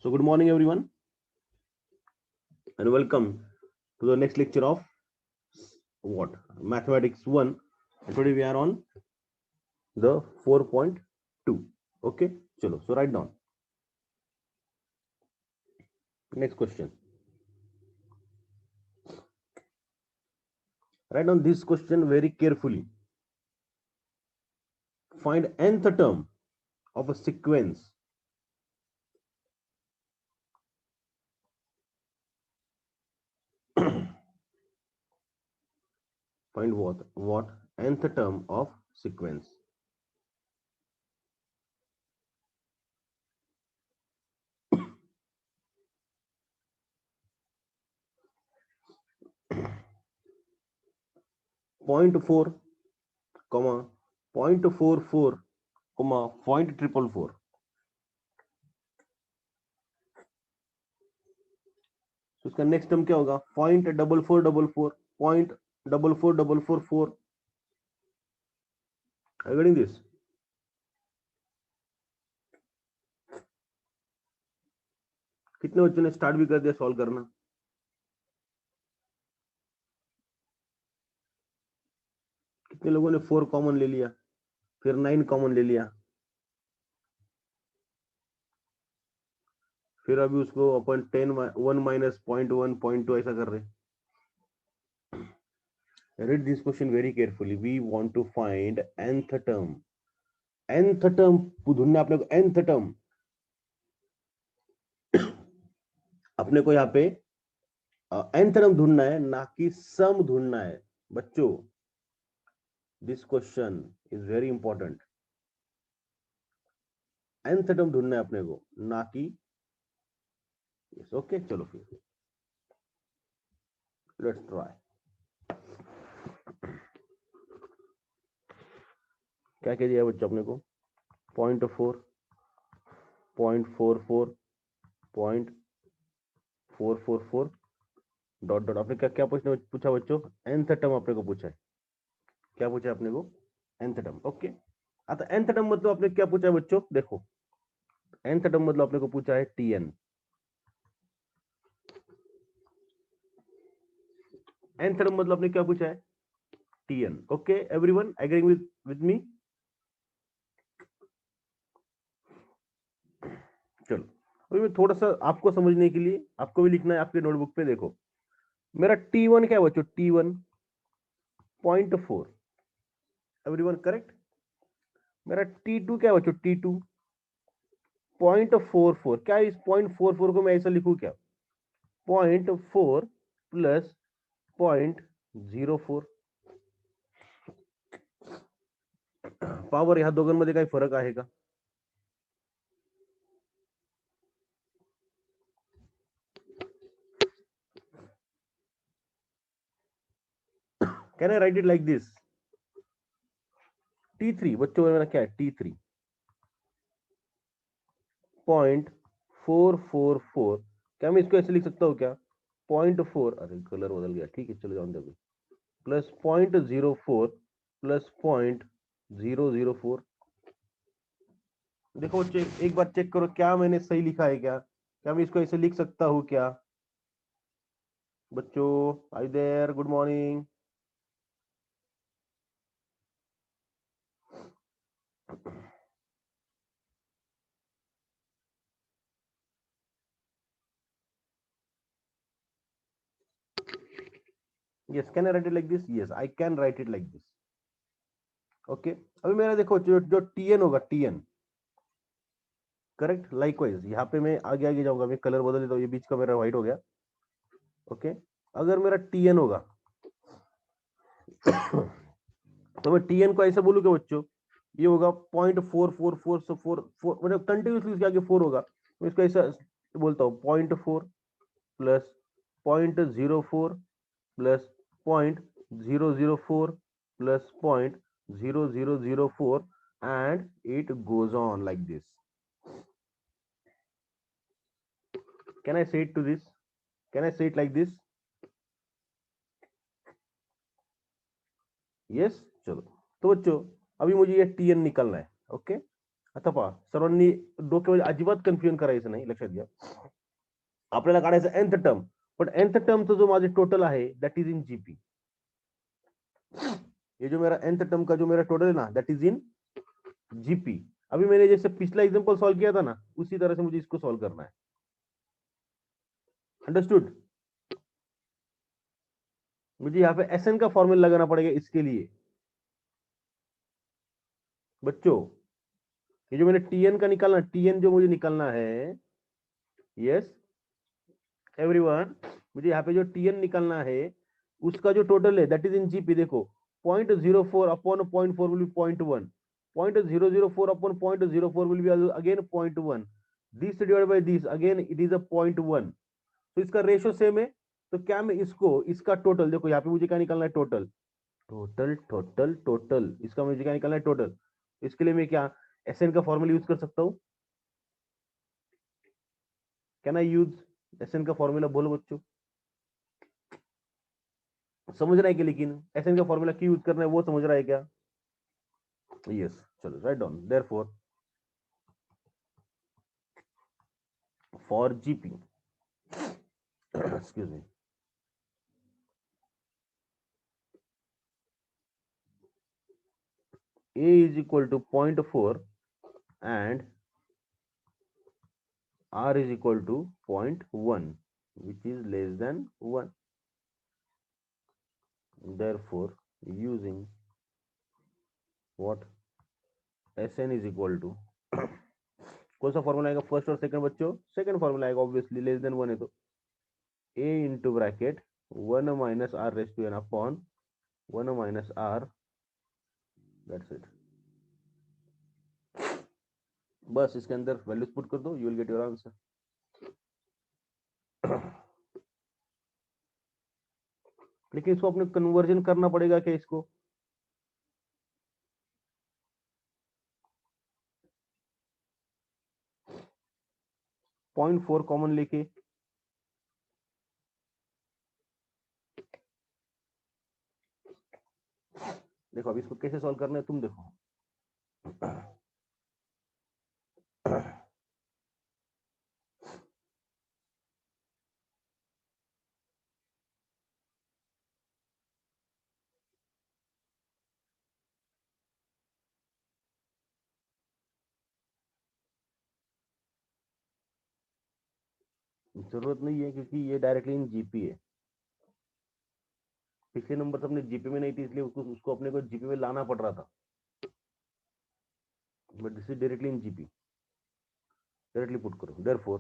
So good morning everyone and welcome to the next lecture of what? Mathematics 1. And today we are on the 4.2. Okay, chalo. So write down. Next question. Write down this question very carefully. Find nth term of a sequence find what nth term of sequence. Point 4 comma 0.44 comma 0.444. तो इसका next term क्या होगा? 0.4444 0.44444. Are you getting this? कितने बच्चों ने start भी कर दिया सॉल्व करना? कितने लोगों ने 4 कॉमन ले लिया, फिर 9 कॉमन ले लिया, फिर अभी उसको अपन 10 1 माइनस 0.1 0.2 ऐसा कर रहे हैं. Read this question very carefully. We want to find nth term. nth term ढूंढना अपने को. nth term अपने को यहाँ पे nth term ढूंढना है, ना कि सम ढूंढना है बच्चों. This question is very important. nth term ढूंढना है अपने को, ना कि ओके. चलो फिर लेट्स ट्राई. क्या कह दिया बच्चों अपने को? 0.4 0.44 0.444 डॉट डॉट. आपने क्या क्या पूछा बच्चों? nth टर्म आपने को पूछा है. क्या पूछा है आपने को? nth term. ओके. आता nth टर्म मतलब आपने क्या पूछा है बच्चों? देखो, nth टर्म मतलब आपने को पूछा है tn. nth टर्म मतलब आपने क्या पूछा है? tn. Okay everyone agreeing with me? चलो अभी मैं थोड़ा सा आपको समझने के लिए आपको भी लिखना है आपके नोटबुक पे. देखो मेरा t1 क्या है बच्चों? t1 0.4. Everyone correct? मेरा t2 क्या है बच्चों? t2 0.44. क्या इस 0.44 को मैं ऐसा लिखूं क्या? 0.4 प्लस 0.04. पावर ह्या दोघांमध्ये काही फरक आहे का? Can I right it like this? t3 बच्चों मेरा क्या है? t3 0.444. क्या मैं इसको ऐसे लिख सकता हूँ क्या? 0.4. अरे कलर बदल गया. ठीक है चलो जाओ दे. Plus 0.04 plus 0.004. देखो बच्चों एक बार चेक करो क्या मैंने सही लिखा है क्या? क्या मैं इसको ऐसे लिख सकता हूँ क्या बच्चों? I there? Good morning. yes can I write it like this? yes I can write it like this. Okay अभी मेरा देखो जो tn होगा, tn करेक्ट. लाइकवाइज यहाँ पे मैं आगे आगे जाऊंगा. मैं कलर बदल देता हूँ. ये बीच का मेरा व्हाइट हो गया. ओके अगर मेरा tn होगा तो मैं tn को ऐसे बोलूँ क्या बच्चों? ये होगा 0.4444 मतलब कंटिन्यूसली इसके आगे 4 होगा. मैं इसको ऐसा बोलता हूँ 0.4 plus 0.04 plus 0.004 plus 0.0004 and it goes on like this. Can I say it to this? Can I say it like this? Yes. चलो तो बच्चों अभी मुझे ये tn निकलना है. ओके आता पहा, सर्वांनी डोक्यामध्ये अजिबात कन्फ्युजन करायचं नाही, लक्षात घ्या. आपल्याला काढायचं nth टर्म, पण nth टर्मचा जो माझे टोटल है दैट इज इन जीपी. ये जो मेरा nth टर्म का जो मेरा टोटल है ना, दैट इज इन जीपी. अभी मैंने जैसे पिछला एग्जांपल सॉल्व किया था ना, उसी तरह से मुझे इसको सॉल्व करना है. अंडरस्टूड. मुझे यहाँ पे एस एन का फॉर्मूला लगाना पड़ेगा इसके लिए बच्चों. ये जो मैंने टीएन का निकालना, टीएन जो मुझे निकालना है, यस एवरीवन, मुझे यहाँ पे जो टीएन निकालना है उसका जो टोटल है दैट इज इन जीपी. देखो 0.04 upon 0.4 will be 0.1, 0.004 upon 0.04 will be again 0.1, this divide by this again it is a 0.1. तो इसका रेशियो सेम है. तो क्या मैं इसको, इसका टोटल, देखो यहाँ पे मुझे क्या निकालना है, टोटल टोटल टोटल टोटल, इसका मुझे क्या निकालना है, टोटल. इसके लिए मैं क्या एसएन का फॉर्मूला यूज कर सकता हूं? कैन आई यूज एसएन का फॉर्मूला? बोलो बच्चों, समझ रहा है कि, लेकिन एसएन का फॉर्मूला क्यों यूज करना है वो समझ रहा है क्या? यस. चलो write down. Therefore for GP, excuse me, a is equal to 0.4 and r is equal to 0.1 which is less than 1. Therefore using what Sn is equal to कौन सा फॉर्मूला आएगा फर्स्ट और सेकंड बच्चों? Second formula आएगा obviously, less than 1 है तो a into bracket 1 minus r raise to n upon 1 minus r. That's it. बस इसके अंदर वैल्यूज पुट कर दो, you will get your answer. लेकिन इसको अपने कन्वर्जन करना पड़ेगा क्या इसको? पॉइंट 4 कॉमन लेके देखो, अब इसको कैसे सॉल्व करना है तुम देखो. जरूरत नहीं है क्योंकि ये डायरेक्टली इन जीपी है. पिछले नंबर तो अपने जीपी में नहीं थी, इसलिए उसको अपने को जीपी में लाना पड़ रहा था. But this is directly in GP. Directly put करो. Therefore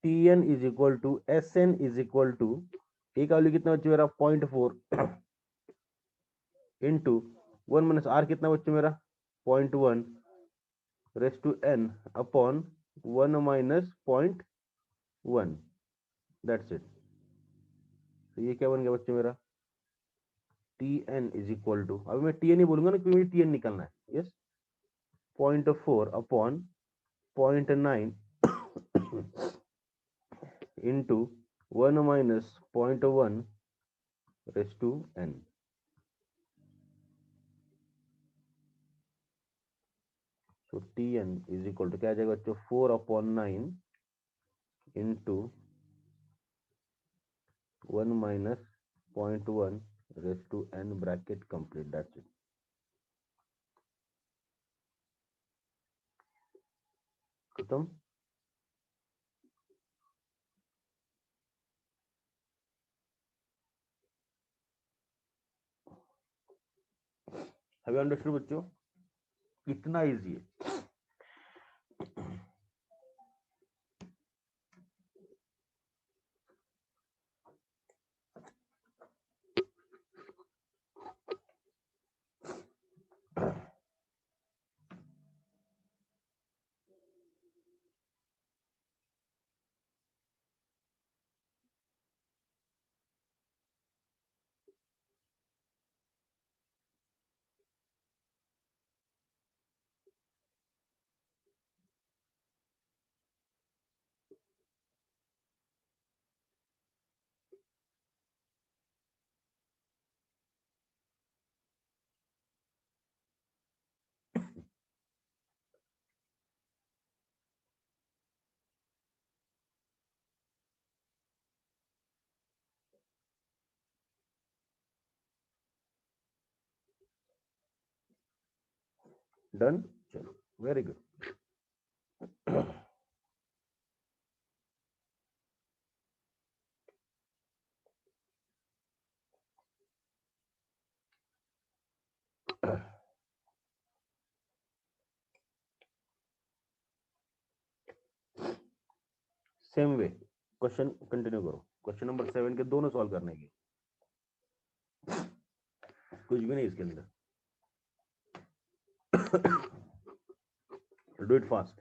TN is equal to SN is equal to, a का वैल्यू कितना बच्चे मेरा 0.4 इंटू 1 माइनस आर कितना बच्चे मेरा 0.1 raise to n upon 1 minus 0.1. That's it. तो ये क्या बन गया बच्चे मेरा T N is equal to, अभी मैं टी एन ही बोलूंगा ना क्योंकि मुझे टी एन निकालना है. Yes 0.4 upon 0.9 into 1 minus 0.1 raise to n. तो T N is equal to क्या आ जाएगा बच्चों 4/9 into 1 minus 0.1 raise to n bracket complete. That's it. खत्म. हैव यू अंडरस्टूड बच्चों? कितना इजी है. डन, चलो very good. Same way question continue करो। क्वेश्चन नंबर 7 के दोनों सॉल्व करने के, कुछ भी नहीं इसके अंदर। Do it fast.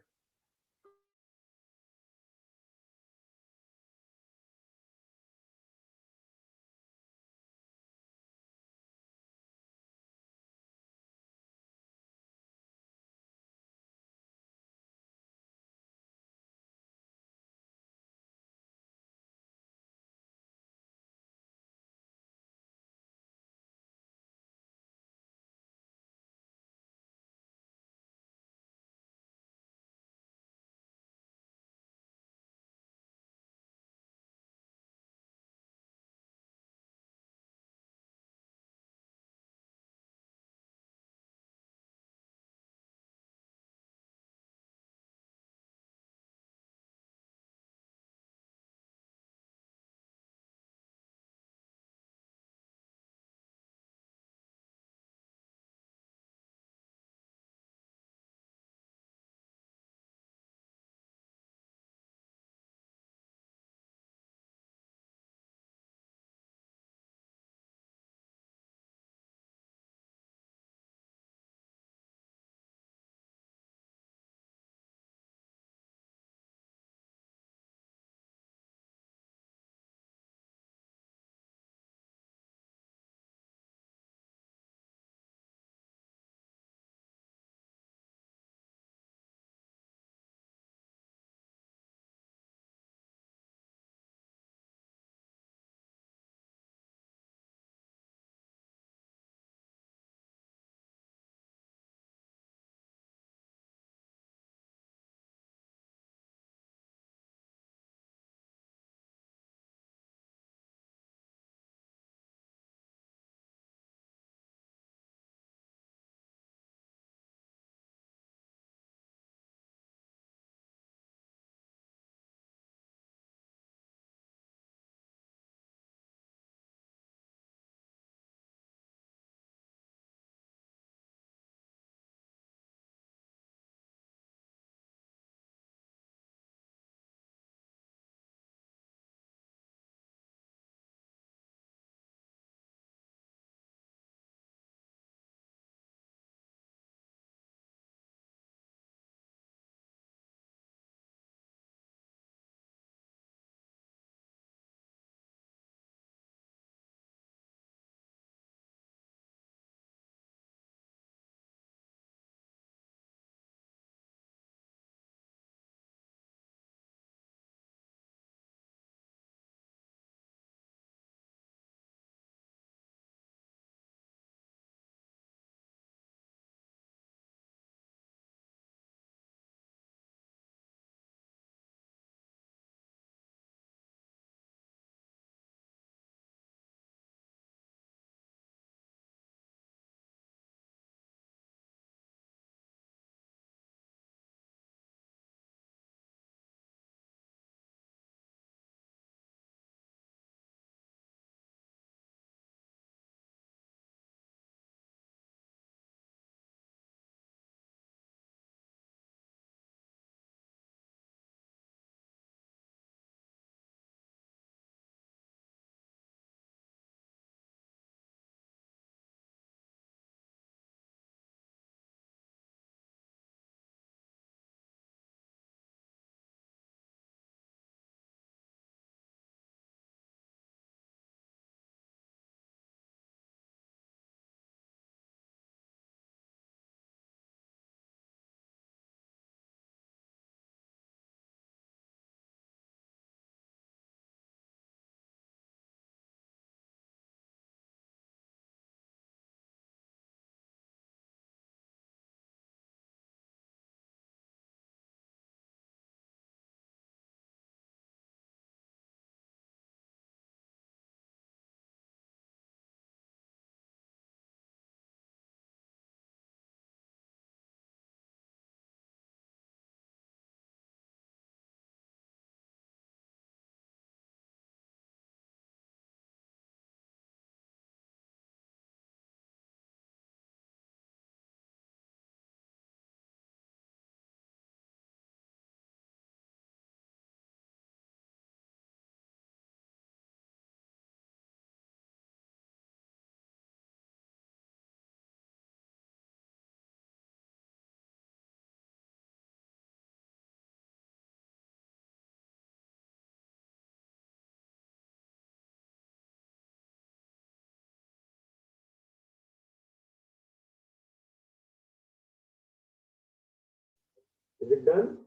Is it done?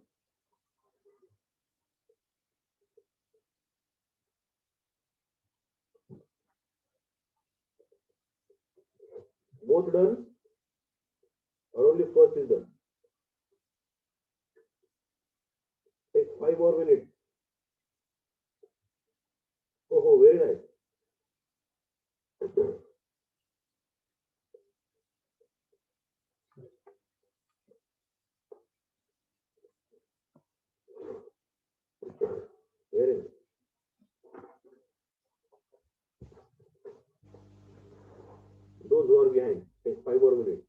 Both done or only first is done? Take 5 more minutes. Oh, very nice. Very nice. Those who are behind, take 5 more minutes.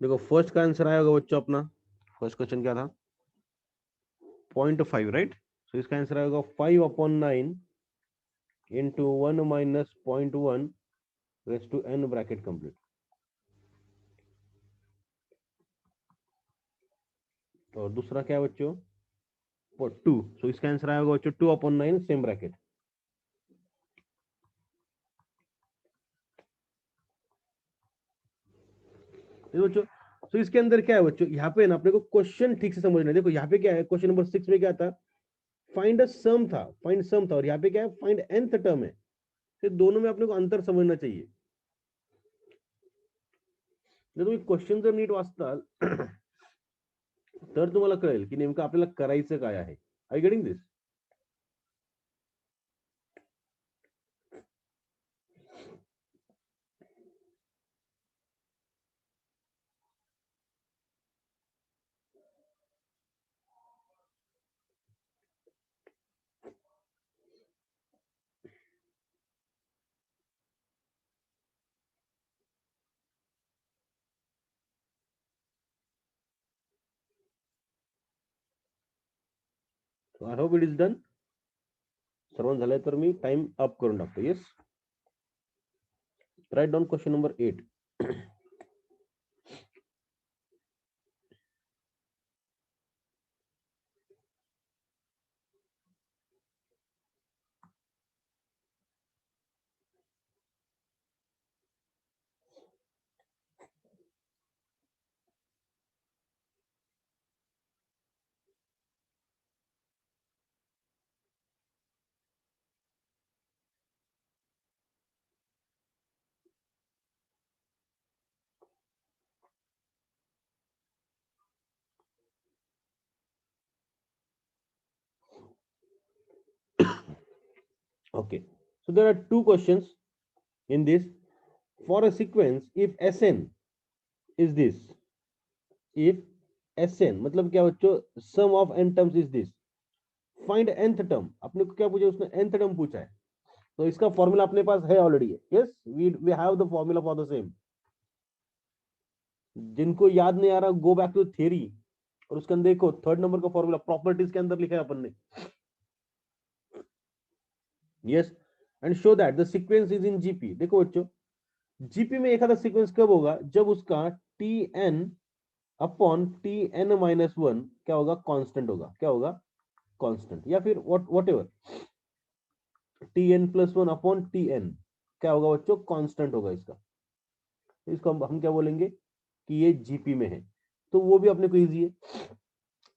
देखो फर्स्ट का आंसर आया होगा बच्चों अपना। फर्स्ट क्वेश्चन क्या था? 0.5, right? सो इसका answer आएगा 5/9 into 1 minus 0.1 raise to n bracket complete. और दूसरा क्या है बच्चों? 2। सो इसका आंसर आएगा बच्चों 2/9 सेम ब्रैकेट। बच्चों तो इसके अंदर क्या है बच्चों? यहाँ पे ना अपने को क्वेश्चन ठीक से समझना है। देखो यहाँ पे क्या है, क्वेश्चन नंबर 6 में क्या था? फाइंड अ सम था, फाइंड सम था, और यहाँ पे क्या है? फाइंड nth टर्म है। तो दोनों में अपने को अंतर समझना चाहिए। जर तुम्ही क्वेश्चन जर नीट वाचताल तर तुम्हाला कळेल की नेमकं आपल्याला करायचं काय आहे. I getting this? I hope it is done. सर्वांना झालंय तर मी टाइम अप करून टाकतो. Yes, write down question number 8. Okay, so there are two questions in this. For a sequence, if Sn is this, if Sn मतलब क्या बच्चों, sum of n terms is this, find nth term. अपने को क्या पूछा, उसने nth term पूछा है, तो इसका फॉर्मूला अपने पास है ऑलरेडी है. Yes, we have the formula for the same. जिनको याद नहीं आ रहा, गो बैक टू थ्योरी और उसके अंदर देखो थर्ड नंबर का फॉर्मूला प्रॉपर्टीज के अंदर लिखा है अपन ने. Yes, and show that the sequence is in GP. देखो बच्चों, जीपी में एक आधा सीक्वेंस कब होगा, जब उसका T n upon T N minus one क्या होगा, कांस्टेंट होगा. क्या होगा, कांस्टेंट. या फिर whatever T n plus one upon T n क्या होगा बच्चों, कांस्टेंट होगा इसका. इसको हम क्या बोलेंगे कि ये जीपी में है. तो वो भी अपने को इजी है.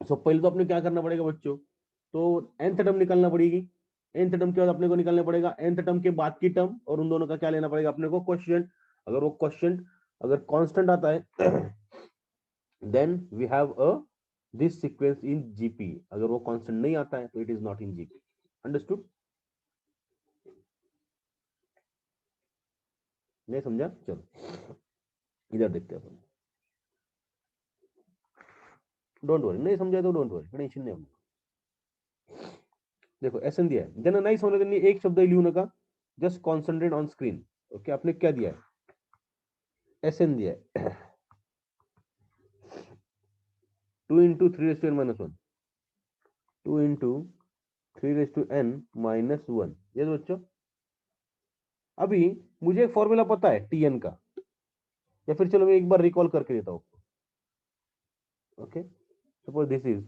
सो पहले तो अपने क्या करना पड़ेगा बच्चों, तो nth टर्म निकालना पड़ेगी. nth टर्म के बाद अपने को निकालना पड़ेगा nth टर्म के बाद की टर्म, और उन दोनों का क्या लेना पड़ेगा अपने को, क्वेश्चन. अगर वो क्वेश्चन अगर कांस्टेंट आता है then we have a this sequence in GP. अगर वो कांस्टेंट नहीं आता है तो it is not in GP. Understood? नहीं समझा? चलो इधर देखते हैं अपन. डोंट वरी, नहीं समझा तो डोंट वरी, टेंशन नाही. देखो एसन दिया है, ज्यांना नाही समजलं त्यांनी एक शब्द लिहू नका, just concentrate on screen. Okay, आपने क्या दिया है, एसन दिया है 2 into 3 raise to n-1, 2 into 3 raise to n-1. ये बच्चों, अभी मुझे एक फॉर्मूला पता है टीएन का, या फिर चलो मैं एक बार रिकॉल करके देता हूं. Okay, suppose this is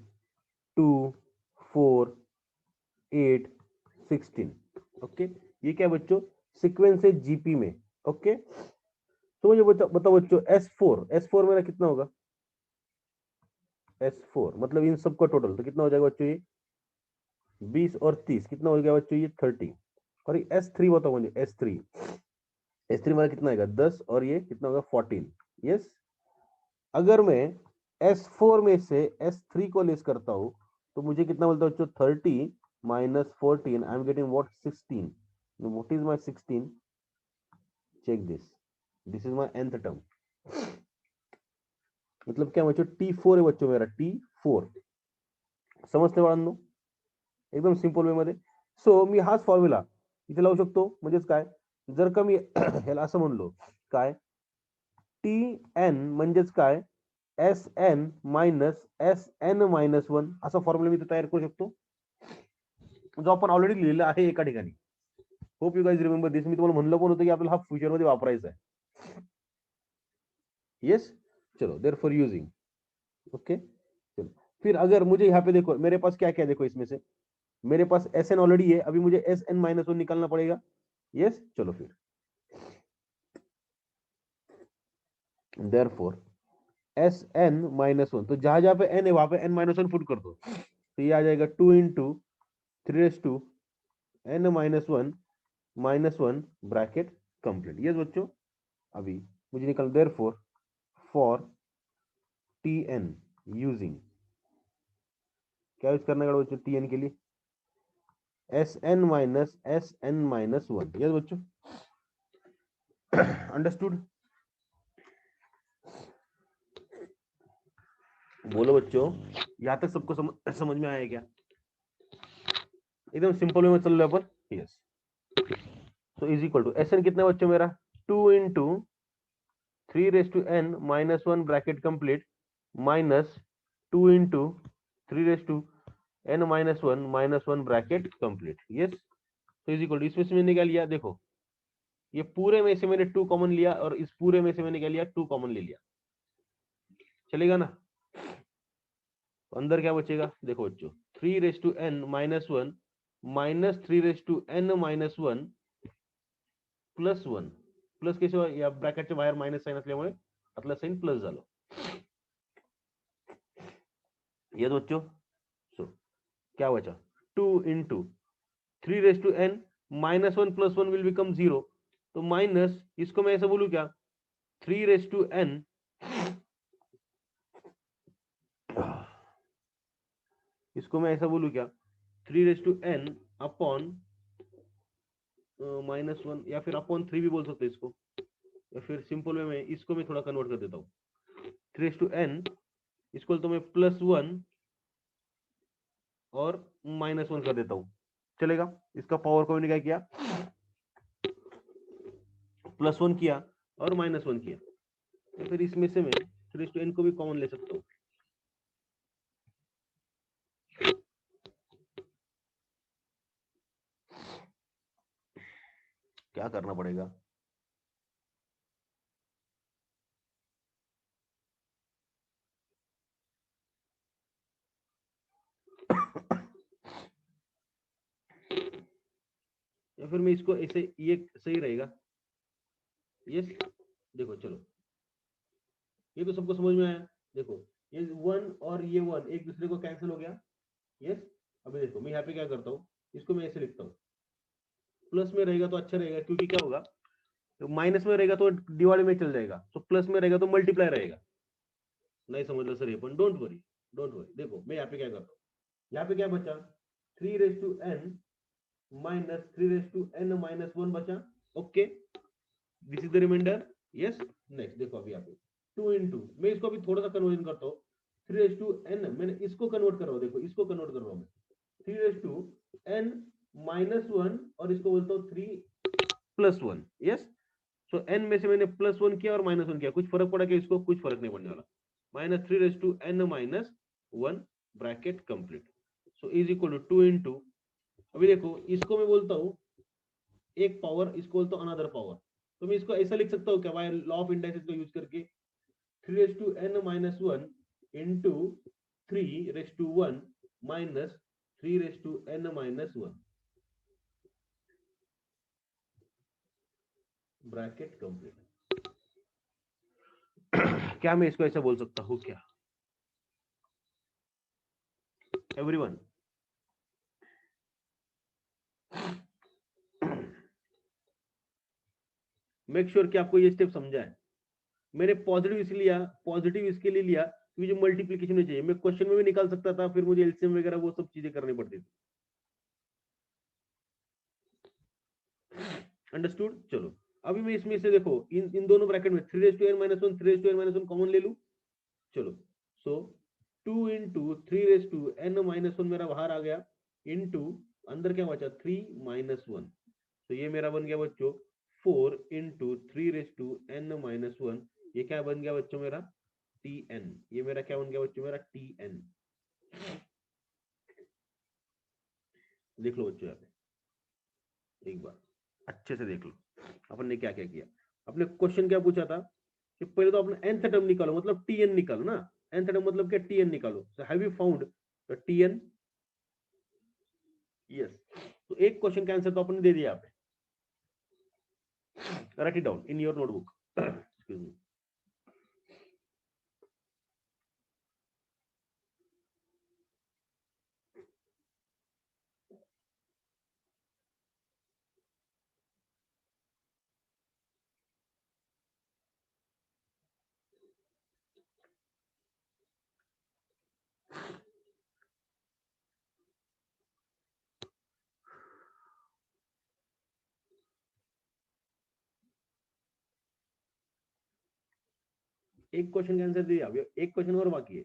2 4 8 16. Okay, ये क्या है बच्चों, सीक्वेंस है जीपी में. ओके, तो मुझे बताओ बच्चों, S4 मेरा कितना होगा, S4 मतलब इन सबका टोटल तो कितना हो जाएगा बच्चों, ये 20 और 30 कितना हो गया बच्चों, ये 30. और ये S3 बताओ मुझे, S3 मेरा कितना आएगा 10, और ये कितना होगा 14. यस, अगर मैं S4 में से S3 को लेस करता हूं तो मुझे कितना बोलता है बच्चों, 30 minus 14, I am getting what, 16. What is my 16, check this is my nth term. मतलब क्या बच्चों, T4 है बच्चों मेरा, T4. समजते बाळांनो, एकदम सिंपल वे मध्ये. सो मी हाच फॉर्म्युला इथे लावू शकतो. म्हणजेच काय, जर का मी ह्याला असं म्हणलो काय, Tn म्हणजेच काय, Sn मायनस Sn-1 असा फॉर्म्युला मी इथे तयार करू शकतो, जो आपण ऑलरेडी लिहिलेला आहे एका ठिकाणी. Hope you guys remember this. मी तुम्हाला म्हणलं पण होतं की आपल्याला हा फ्युचर मध्ये वापरायचा आहे. यस, चलो देयर फॉर यूजिंग. ओके, चलो फिर अगर मुझे यहाँ पे देखो मेरे पास क्या क्या देखो, इसमें से मेरे पास Sn ऑलरेडी है, अभी मुझे Sn-1 निकालना पड़ेगा. यस, चलो फिर देयरफॉर Sn-1, तो जहां जहां पे n है वहां पे n-1 पुट कर दो, तो ये आ जाएगा 2 into 3n-1 bracket complete. Yes बच्चों, अभी मुझे निकल देयरफॉर फॉर Tn यूजिंग, क्या यूज करना है बच्चों Tn के लिए, Sn-1. यस बच्चों, अंडरस्टूड? बोलो बच्चों, यहां तक सबको समझ में आया क्या? एकदम सिंपल वे में चल रहे अपन. यस, तो इज इक्वल टू Sn कितना बच्चों मेरा, 2 into 3n-1 bracket complete minus 2 into 3n-1 bracket complete. Yes, तो इज इक्वल टू, इसमें से मैंने क्या लिया, देखो ये पूरे में से मैंने 2 कॉमन लिया, और इस पूरे में से मैंने क्या लिया, 2 कॉमन ले लिया. चलेगा ना? अंदर क्या बचेगा, देखो बच्चों, 3n-1 minus 3n-1 plus 1. Plus कैसे हुआ, या ब्रॅकेटच्या बाहेर मायनस साइन असल्यामुळे आतला साइन प्लस झालं. ये बच्चों, सो क्या बचा, 2 into 3n-1 plus 1 will become 0. तो माइनस, इसको मैं ऐसा बोलूं क्या, 3n, इसको मैं ऐसा बोलूं क्या, 3n अपॉन -1 या फिर अपॉन 3 भी बोल सकते हैं इसको, या फिर सिंपल वे में इसको मैं थोड़ा कन्वर्ट कर देता हूँ। 3n इसको तो मैं +1 और -1 कर देता हूँ, चलेगा। इसका पावर को मैंने क्या किया, +1 किया और -1 किया, तो फिर इसमें से मैं 3n को भी कॉमन ले सकता हूँ। क्या करना पड़ेगा, या फिर मैं इसको ऐसे, ये सही रहेगा। यस, देखो चलो, ये तो सबको समझ में आया। देखो ये 1 और ये 1 एक दूसरे को कैंसिल हो गया। यस, अभी देखो मैं यहाँ पे क्या करता हूँ, इसको मैं ऐसे लिखता हूँ, प्लस में रहेगा तो अच्छा रहेगा, क्योंकि क्या होगा, तो माइनस में रहेगा तो डिवाइड में चल जाएगा, तो प्लस में रहेगा तो मल्टीप्लाई रहेगा। नहीं समझ लो सर ये, पण डोंट वरी, डोंट वरी। देखो मैं यहाँ पे क्या करता हूँ, यहाँ पे क्या बचा, 3n माइनस 3n-1 बचा। Okay, this is the remainder. Yes, next देखो अभी यहाँ पे 2 इंटू, मैं इसको अभी थोड़ा सा कन्वर्जन करता हूँ। 3n मैंने इसको कन्वर्ट कर रहा हूँ, देखो इसको कन्वर्ट कर रहा हूँ मैं, 3n-1 और इसको बोलता हूँ 3+1। यस, सो n में से मैंने +1 किया और -1 किया, कुछ फर्क पड़ा क्या इसको, कुछ फर्क नहीं पड़ने वाला। -3n-1 bracket complete, so is equal to 2 into, अभी देखो इसको मैं बोलता हूँ एक पावर, इसको बोलता हूँ अनदर पावर, तो मैं इसको ऐसा लिख सकता हूँ क्या, बाय लॉ ऑफ इंडाइसेस को यूज करके, 3n-1 into 3(1 minus 3n-1 bracket complete. क्या मैं इसको ऐसा बोल सकता हूँ क्या, एवरीवन? मेक श्योर कि आपको ये स्टेप समझा है। मैंने पॉजिटिव इसलिए लिया, पॉजिटिव इसके लिए लिया कि जो मल्टीप्लीकेशन में चाहिए, मैं क्वेश्चन में भी निकाल सकता था, फिर मुझे एलसीएम वगैरह वो सब चीजें करनी पड़ती थी। अंडरस्टूड? चलो अभी मैं इसमें से देखो, इन दोनों ब्रैकेट में 3n-1 3n-1 कॉमन ले लूं। चलो, सो 2 इंटू 3n-1 मेरा बाहर आ गया, इंटू अंदर क्या बचा, 3-1, तो ये मेरा बन गया बच्चों 4 इंटू 3n-1, ये क्या बन गया बच्चों मेरा, tn। ये मेरा क्या बन गया बच्चों, मेरा tn। देख लो बच्चों, यहाँ पे एक बार अच्छे से देख लो, अपन ने क्या क्या किया। अपने क्वेश्चन क्या पूछा था कि पहले तो अपना nth टर्म निकालो, मतलब tn निकालो ना, nth टर्म मतलब क्या, tn निकालो। So have you found the tn? Yes, तो एक क्वेश्चन का आंसर तो अपन ने दे दिया, आप right it down in your notebook. Excuse me. एक क्वेश्चन का आंसर दिया, एक क्वेश्चन और बाकी है।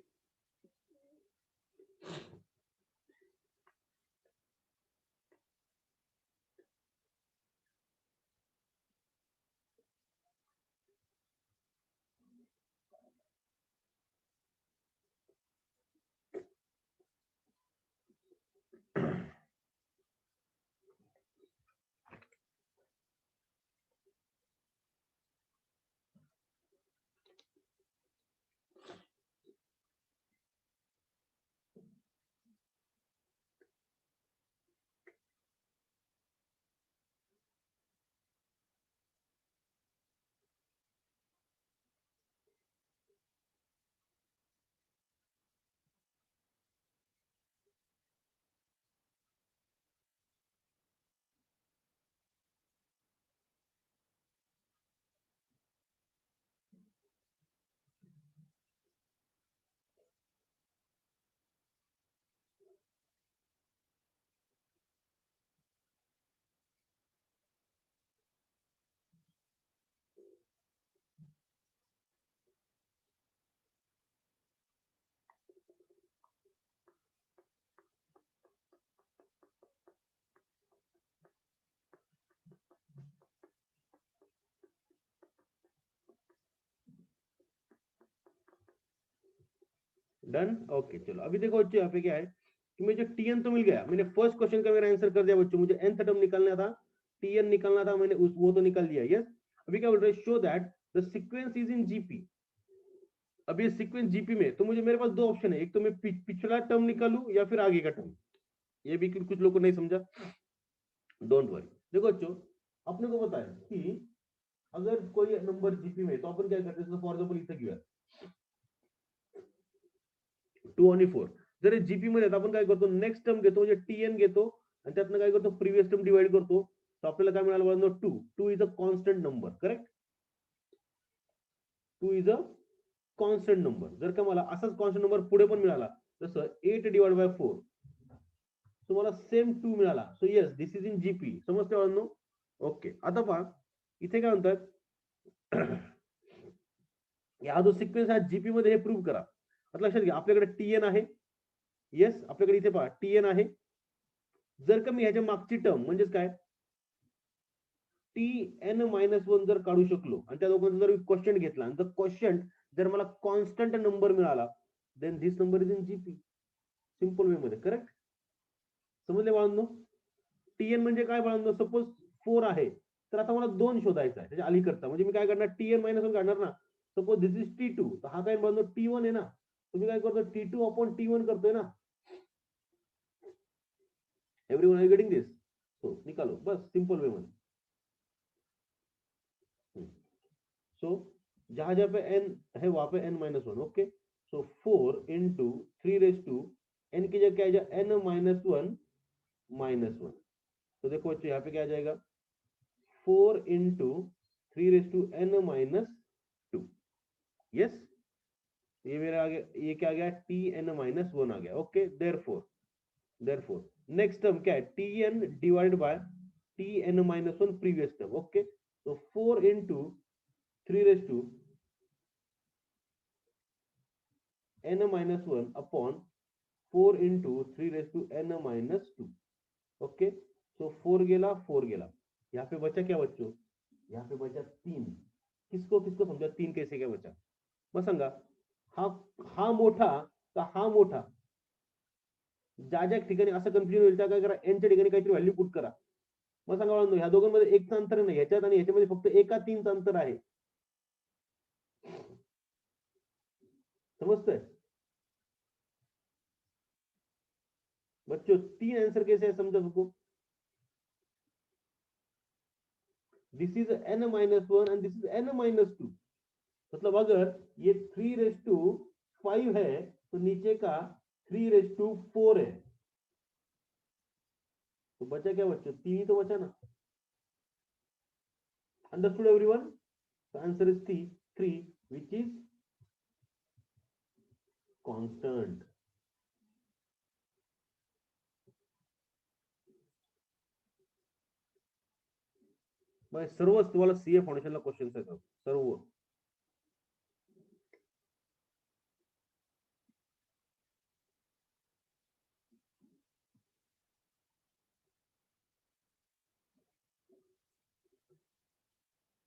Done, okay. चलो अभी देखो बच्चों यहाँ पे क्या है कि मुझे टीएन तो मिल गया, मैंने फर्स्ट क्वेश्चन का मेरा आंसर कर दिया बच्चों, मुझे nth टर्म निकालना था, टीएन निकालना था, मैंने वो तो निकाल दिया। यस, अभी क्या बोल रहे हैं, show that the sequence is in GP. अब ये सीक्वेंस जीपी में, तो मुझे मेरे पास दो ऑप्शन है, एक तो मैं पिछला टर्म निकालू या फिर आगे का टर्म। ये भी कुछ लोग को नहीं समझा, डोंट वरी। देखो बच्चों, अपने को पता है कि अगर कोई नंबर जीपी में, तो अपन क्या करते हैं, फॉर एग्जांपल इथे घेऊया 2 आणि 4, जर जीपी मध्ये आपण काय करतो, नेक्स्ट टर्म घेतो म्हणजे टीएन घेतो आणि त्यातनं काय करतो, प्रीवियस टर्म डिवाइड करतो, तर आपल्याला काय मिळालं बघा, 2 is a constant number, correct. 2 is a constant number. जर का मला असाच कॉन्स्टंट नंबर पुढे पण मिळाला, जसं 8 डिवाइड बाय 4, तुम्हाला सेम 2 मिळाला, so yes this is in GP. समजते बाळांनो, ओके। आता पहा इथे काय म्हणतात, या जो सिक्वेन्स आहे जीपी मध्ये, हे प्रूव्ह करा। आता लक्षात घ्या, आपल्याकडे टीएन आहे, येस आपल्याकडे इथे पहा टीएन आहे। जर का मी ह्याच्या मागची टर्म म्हणजेच काय, टी एन मायनस 1 जर काढू शकलो आणि त्या दोघांचा जर क्वेश्चन घेतला आणि क्वेश्चन जर मला कॉन्स्टंट नंबर मिळाला, then this number is in GP, simple way मध्ये, करेक्ट। समजले बाळांनो? टीएन म्हणजे काय बाळांनो, सपोज 4 आहे, तर आता मला 2 शोधायचा आहे त्याच्या अलीकडचा, म्हणजे मी काय करणार, टीएन मायनस 1 काढणार ना। सपोज दिस इज टी2, तर हा काय बाळांनो टी1 आहे ना, तुम्ही काय करतो, टी2 अपॉन टी1 करतोय ना। Everyone are getting this? So निकालो बस सिंपल वे मध्ये। सो जहां जहां पे n है वहां पे n minus 1, okay. So 4 into 3 n की जगह क्या आ जाएगा, n माइनस 1 माइनस 1। तो देखो बच्चों यहाँ पे क्या आ जाएगा, 4 इंटू 3 n माइनस 2। यस, ये मेरा आ गया, ये क्या आ गया, टी एन माइनस 1 आ गया, ओके। देयरफॉर नेक्स्ट टर्म क्या है, T N divide by T N minus 1 previous term, okay. तो 4 into 3 n minus 1 upon 4 into 3 n minus 2, okay. So 4 गेला, 4 गेला, यहाँ पे बचा क्या बच्चों, यहाँ पे बचा 3। किसको किसको समझा, 3 कैसे क्या बचा, मग सांगा। हा हा मोठा का हा मोठा, ज्या ज्या ठिकाणी असं कन्फ्युजन होईल त्या काय करा, एनच्या ठिकाणी काहीतरी व्हॅल्यू पुट करा। मग सांगा बाळांनो, ह्या दोघांमध्ये एकचं अंतर नाही, ह्याच्यात आणि ह्याच्यामध्ये फक्त एका 3चं अंतर आहे। समजतंय बच्चों, 3 आंसर कैसे है समझा सबको। This is n minus 1 and this is n minus 2, मतलब अगर ये 3/5 है तो नीचे का 3/4 है, तो बचा क्या बच्चों, 3 ही तो बचा ना। Understood everyone? The answer is three, which is constant. भाई सर्वच तुम्हाला सीए फाउंडेशनला क्वेश्चन्स येतात सर्व।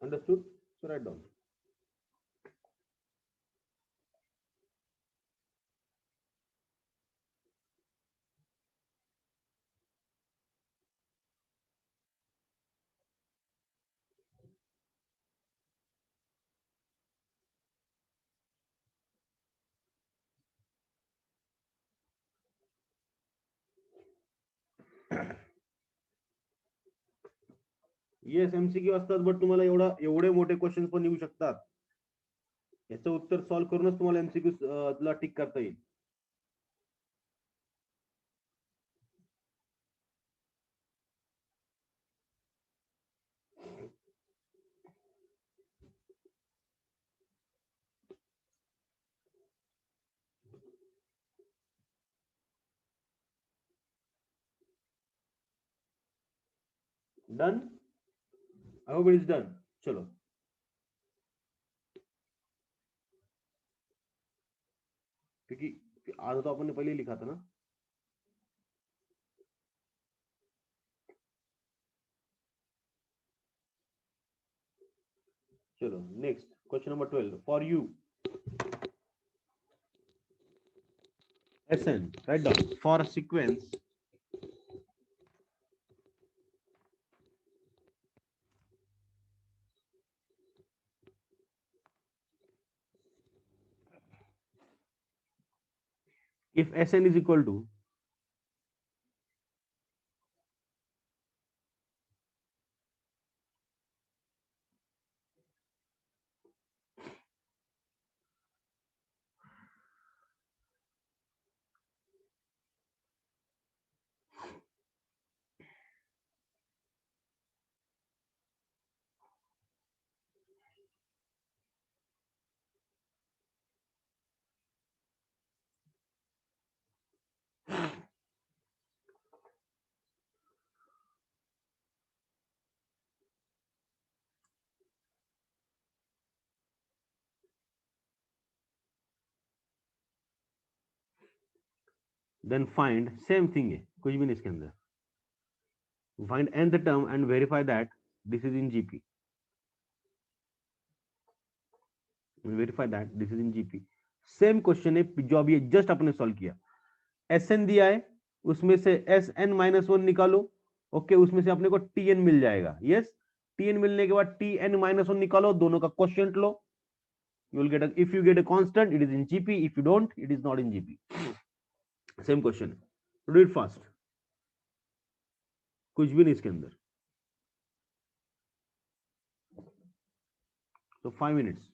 अंडरस्टूड? सो राइट डाउन। येस एमसीक्यू असतात, बट तुम्हाला एवढे मोठे क्वेश्चन पण येऊ शकतात, याचं उत्तर सॉल्व्ह करूनच तुम्हाला एमसीक्यू ला टिक करता येईल। Done, I hope it is done. चलो क्योंकि आधा तो अपन ने पहले ही लिखा था ना। चलो next question number 12 for you. Sn, write down for a sequence if Sn is equal to then find same thing है कुछ भी नहीं इसके अंदर find nth term and verify that this is in GP verify that this is in GP same question है जो अभी just अपने सॉल्व किया Sn दिया है उसमें से Sn माइनस वन निकालो ओके उसमें से अपने को Tn मिल जाएगा यस Tn मिलने के बाद Tn माइनस वन निकालो दोनों का quotient low you will get a if you get a constant it is in GP if you don't it is not in GP same question do it fast कुछ भी नहीं इसके अंदर so 5 minutes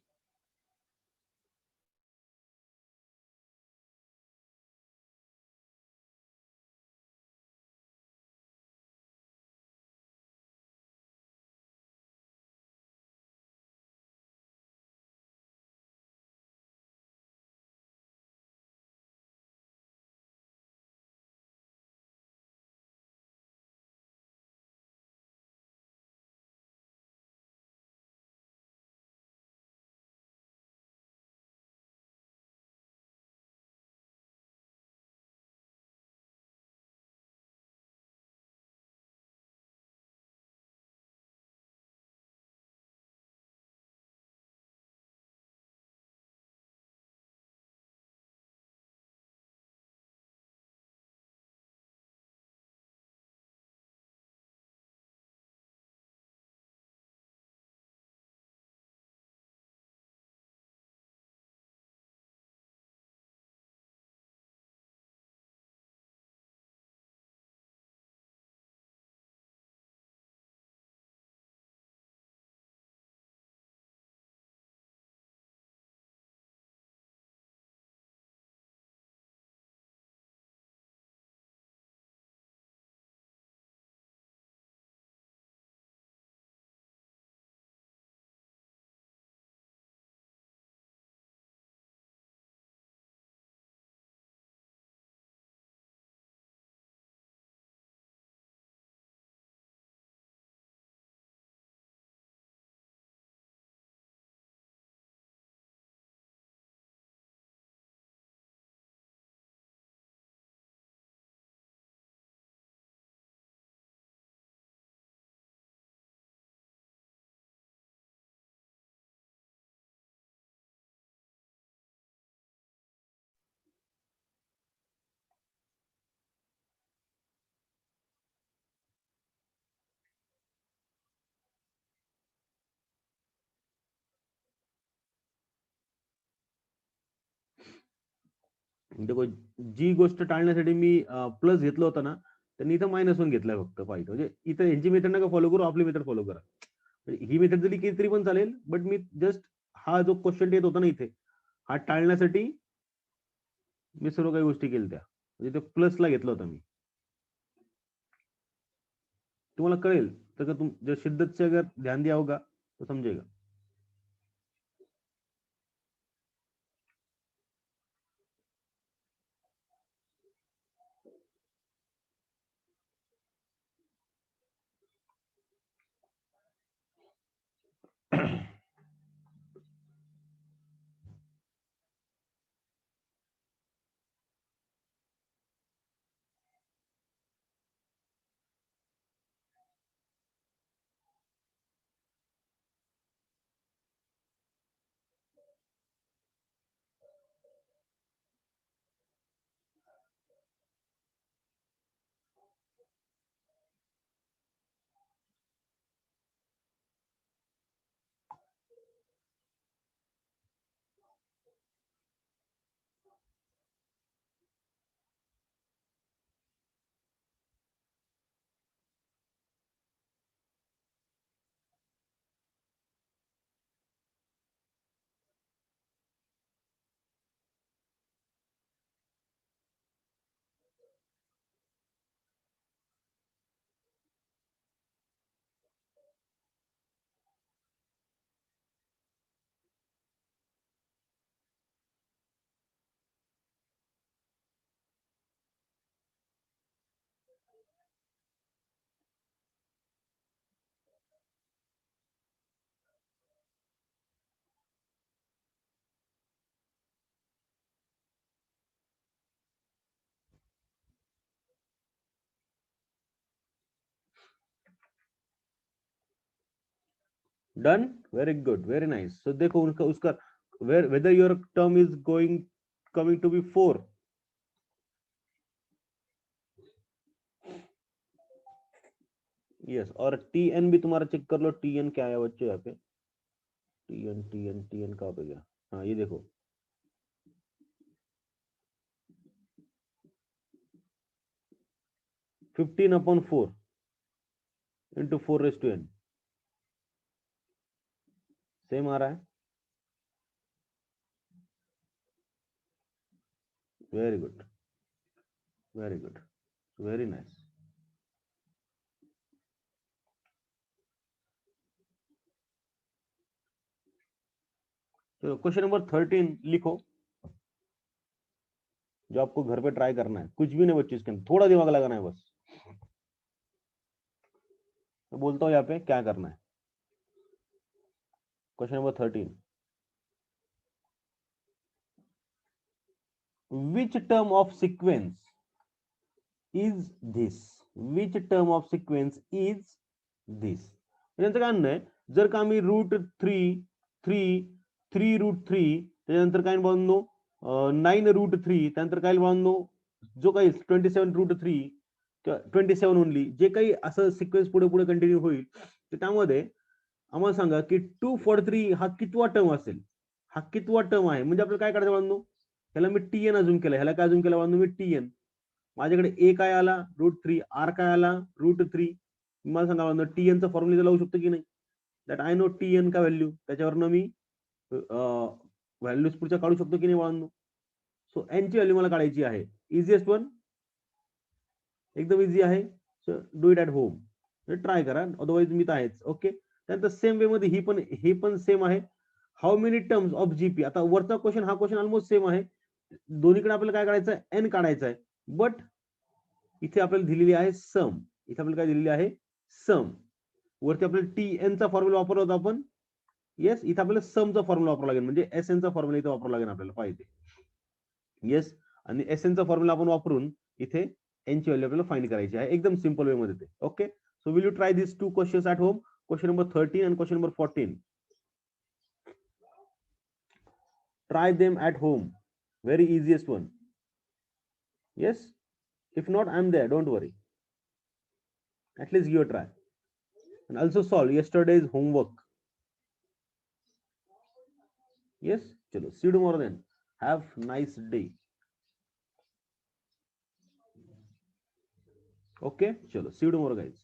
देखो जी गोष्ट टाळण्यासाठी मी प्लस घेतलं होतं ना त्यांनी इथं मायनस वन घेतलाय फक्त फाईट म्हणजे इथं ह्यांची मेथड नका फॉलो करू आपली मेथड फॉलो करा ही मेथड जरी केली तरी पण चालेल बट मी जस्ट हा जो क्वेश्चन येत होता ना इथे हा टाळण्यासाठी मी सर्व काही गोष्टी केल्या त्या म्हणजे ते प्लसला घेतलं होतं मी तुम्हाला कळेल तर तुम जब शिद्दत से अगर ध्यान दिया होगा तो समझेगा done, very good, very nice. So देखो उनका उसका whether your term is coming to be 4, yes, और टी एन भी तुम्हारा चेक कर लो, टी एन क्या आया बच्चों यहाँ पे, टी एन कहाँ पे गया, हाँ ये देखो 15/4 इंटू 4⁻n, सेम आ रहा है, very good, very good, very nice. तो क्वेश्चन नंबर 13 लिखो, जो आपको घर पे ट्राई करना है, कुछ भी नहीं बच्चों, इसके अंदर थोड़ा दिमाग लगाना है बस। मैं बोलता हूँ यहाँ पे क्या करना है। Question number 13, which term of sequence is this, which term of sequence is this, यांचं काय म्हणणं आहे, जर का आम्ही √3 त्याच्यानंतर काय बांधलो 9√3, त्यानंतर काय बांधलो जो काही 27√3 27 ओनली, जे काही असं सिक्वेन्स पुढे पुढे कंटिन्यू होईल, तर त्यामध्ये आम्हाला सांगा की 243 हा कितवा टर्म असेल, हा कितवा टर्म आहे, म्हणजे आपल्याला काय करायचं बांधलो, ह्याला मी टीएन अजून केलं, ह्याला काय अजून केलं बांधलो मी टीएन, माझ्याकडे ए काय आला √3, आर काय आला √3, मला सांगा बांधलो टीएनचा फॉर्म्युला लावू शकतो की नाही, दॅट आय नो टीएन का व्हॅल्यू, त्याच्यावरनं मी व्हॅल्यूज पुढच्या काढू शकतो की नाही बांधलो. सो एन ची व्हॅल्यू मला काढायची आहे, इझिएस्ट वन, एकदम इझी आहे, so do it at home, try करा, अदरवाइज मी तर आहेच. ओके, त्यानंतर सेम वे मध्ये ही पण सेम आहे, how many terms of GP, आता वरचा क्वेश्चन हा क्वेश्चन ऑलमोस्ट सेम आहे, दोन्हीकडे आपल्याला काय करायचं आहे, एन काढायचं आहे, बट इथे आपल्याला दिलेली आहे सम, इथे आपल्याला काय दिलेली आहे सम, वरती आपल्याला टी एन चा फॉर्म्युला वापरला होता आपण, येस, इथे आपल्याला समचा फॉर्म्युला वापरावा लागेल, म्हणजे एस एन चा फॉर्म्युला इथे वापरावा लागेल आपल्याला पाहिजे, येस, आणि एस एन चा फॉर्म्युला आपण वापरून इथे एन ची व्हॅल्यू आपल्याला फाइंड करायची आहे, एकदम सिंपल वे मध्ये ते. Okay, so will you try this two questions at home, question number 13 and question number 14. Try them at home. Very easiest one. Yes? If not, I'm there. Don't worry. At least give a try. And also solve yesterday's homework. Yes? Chalo. See you tomorrow then. Have nice day. Okay? Chalo. See you tomorrow, guys.